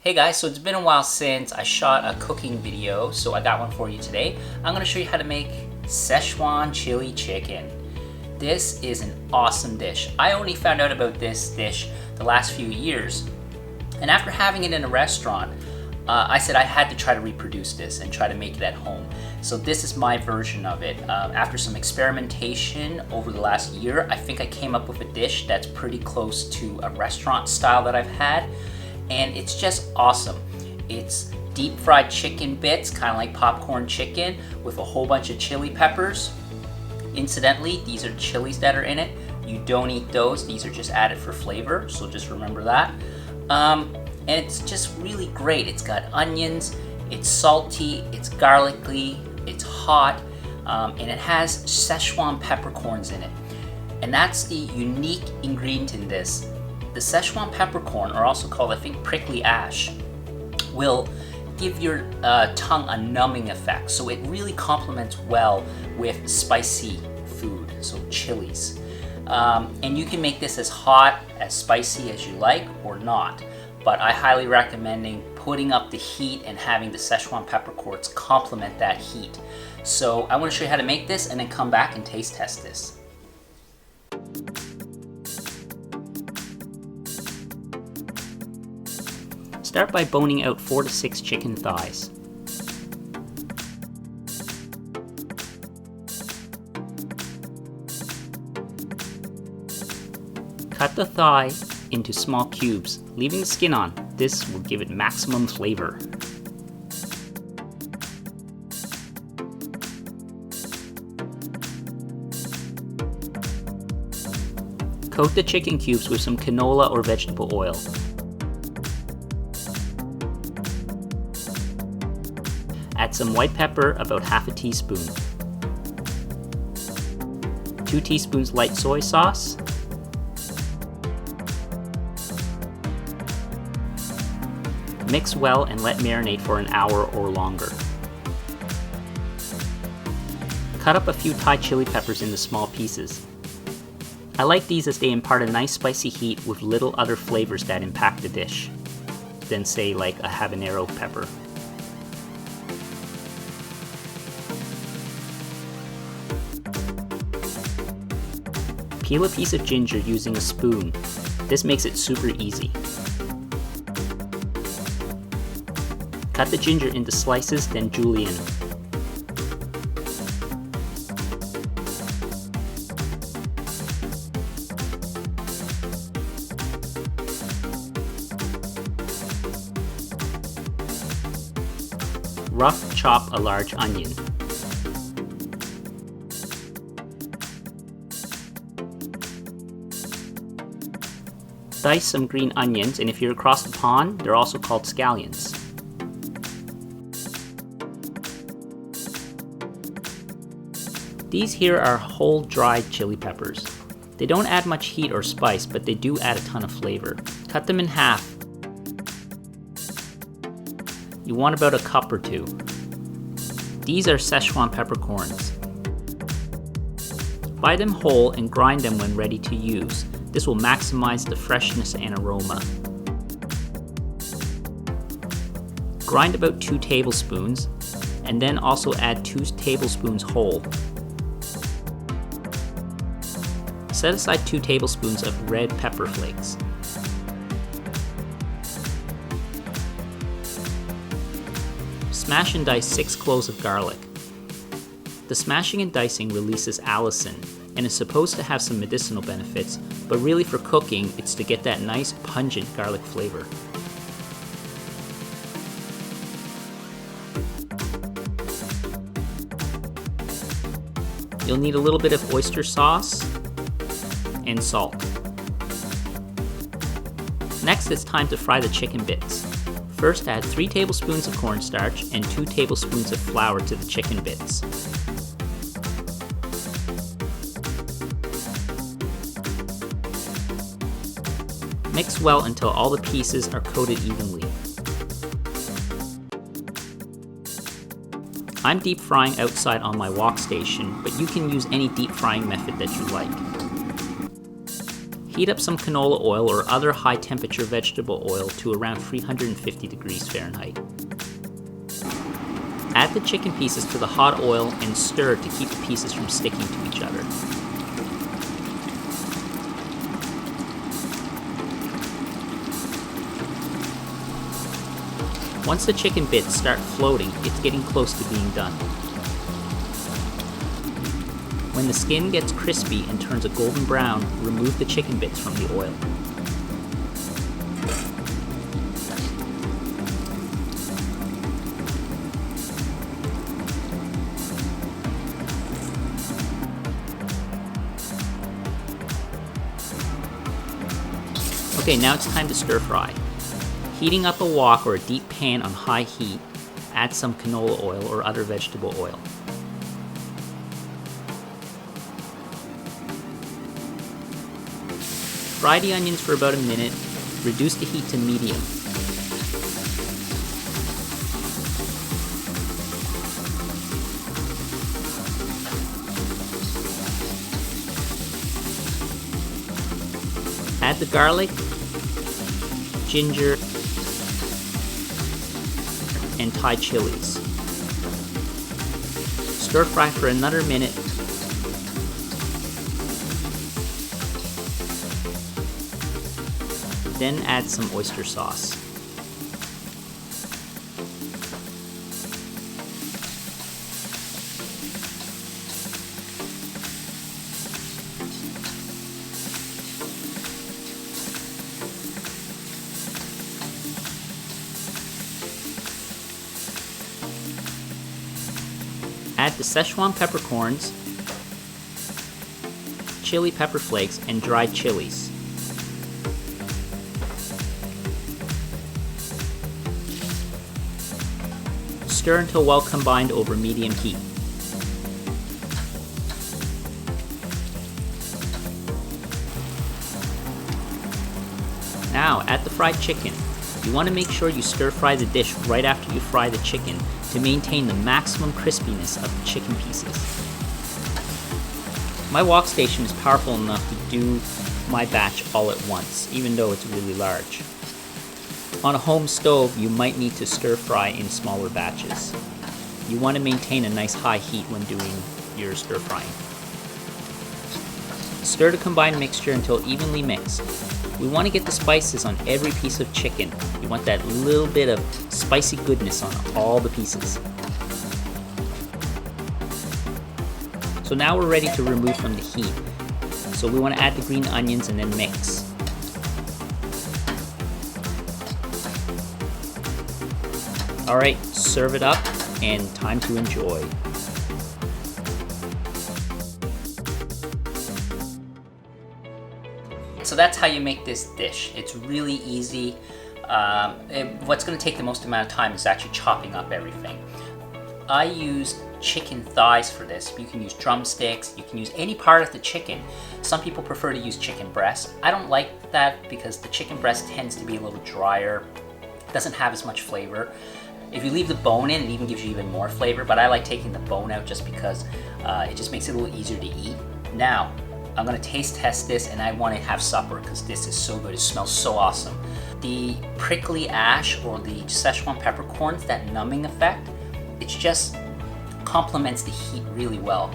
Hey guys, so it's been a while since I shot a cooking video, so I got one for you today. I'm going to show you how to make Szechwan chili chicken. This is an awesome dish. I only found out about this dish the last few years, and after having it in a restaurant, I said I had to try to reproduce this and try to make it at home. So this is my version of it. After some experimentation over the last year, I think I came up with a dish that's pretty close to a restaurant style that I've had. And it's just awesome. It's deep fried chicken bits, kind of like popcorn chicken, with a whole bunch of chili peppers. Incidentally, these are chilies that are in it. You don't eat those, these are just added for flavor, so just remember that. And it's just really great. It's got onions, it's salty, it's garlicky, it's hot, and it has Szechwan peppercorns in it. And that's the unique ingredient in this. The Szechwan peppercorn, or also called, I think, prickly ash, will give your tongue a numbing effect. So it really complements well with spicy food, so chilies. And you can make this as hot, as spicy as you like, or not. But I highly recommend putting up the heat and having the Szechwan peppercorns complement that heat. So I want to show you how to make this and then come back and taste test this. Start by boning out 4 to 6 chicken thighs. Cut the thigh into small cubes, leaving the skin on. This will give it maximum flavor. Coat the chicken cubes with some canola or vegetable oil. Add some white pepper, about half a teaspoon. 2 teaspoons light soy sauce. Mix well and let marinate for an hour or longer. Cut up a few Thai chili peppers into small pieces. I like these as they impart a nice spicy heat with little other flavors that impact the dish, than say like a habanero pepper. Peel a piece of ginger using a spoon. This makes it super easy. Cut the ginger into slices, then julienne. Rough chop a large onion. Dice some green onions, and if you're across the pond, they're also called scallions. These here are whole dried chili peppers. They don't add much heat or spice, but they do add a ton of flavor. Cut them in half. You want about a cup or 2. These are Szechwan peppercorns. Buy them whole and grind them when ready to use. This will maximize the freshness and aroma. Grind about 2 tablespoons, and then also add 2 tablespoons whole. Set aside 2 tablespoons of red pepper flakes. Smash and dice 6 cloves of garlic. The smashing and dicing releases allicin and is supposed to have some medicinal benefits, but really for cooking, it's to get that nice pungent garlic flavor. You'll need a little bit of oyster sauce and salt. Next, it's time to fry the chicken bits. First, add 3 tablespoons of cornstarch and 2 tablespoons of flour to the chicken bits. Mix well until all the pieces are coated evenly. I'm deep frying outside on my wok station, but you can use any deep frying method that you like. Heat up some canola oil or other high temperature vegetable oil to around 350 degrees Fahrenheit. Add the chicken pieces to the hot oil and stir to keep the pieces from sticking to each other. Once the chicken bits start floating, it's getting close to being done. When the skin gets crispy and turns a golden brown, remove the chicken bits from the oil. Okay, now it's time to stir fry. Heating up a wok or a deep pan on high heat, add some canola oil or other vegetable oil. Fry the onions for about a minute, reduce the heat to medium. Add the garlic, ginger, and Thai chilies. Stir fry for another minute. Then add some oyster sauce. Add the Szechwan peppercorns, chili pepper flakes, and dried chilies. Stir until well combined over medium heat. Now add the fried chicken. You want to make sure you stir fry the dish right after you fry the chicken to maintain the maximum crispiness of the chicken pieces. My wok station is powerful enough to do my batch all at once, even though it's really large. On a home stove, you might need to stir fry in smaller batches. You want to maintain a nice high heat when doing your stir frying. Stir the combined mixture until evenly mixed. We want to get the spices on every piece of chicken. You want that little bit of spicy goodness on all the pieces. So now we're ready to remove from the heat. So we want to add the green onions and then mix. Alright, serve it up and time to enjoy. So that's how you make this dish. It's really easy. What's going to take the most amount of time is actually chopping up everything. I used chicken thighs for this. You can use drumsticks, you can use any part of the chicken. Some people prefer to use chicken breast. I don't like that because the chicken breast tends to be a little drier, doesn't have as much flavor. If you leave the bone in, it even gives you even more flavor, but I like taking the bone out just because it just makes it a little easier to eat. Now, I'm gonna taste test this and I wanna have supper because this is so good, it smells so awesome. The prickly ash or the Szechwan peppercorns, that numbing effect, it just complements the heat really well.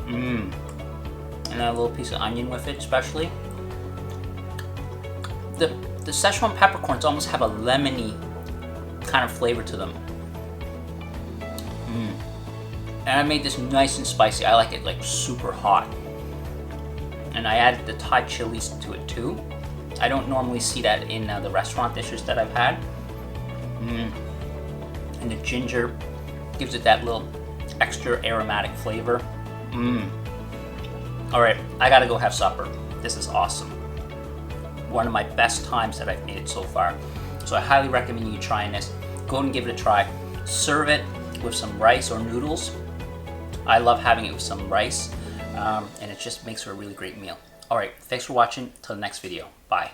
And a little piece of onion with it especially. The Szechwan peppercorns almost have a lemony kind of flavor to them. And I made this nice and spicy. I like it like super hot. And I added the Thai chilies to it too. I don't normally see that in the restaurant dishes that I've had. And the ginger gives it that little extra aromatic flavor. Alright, I gotta go have supper. This is awesome. One of my best times that I've made it so far. So I highly recommend you trying this. Go and give it a try. Serve it with some rice or noodles. I love having it with some rice, and it just makes for a really great meal. Alright, thanks for watching. Till the next video. Bye.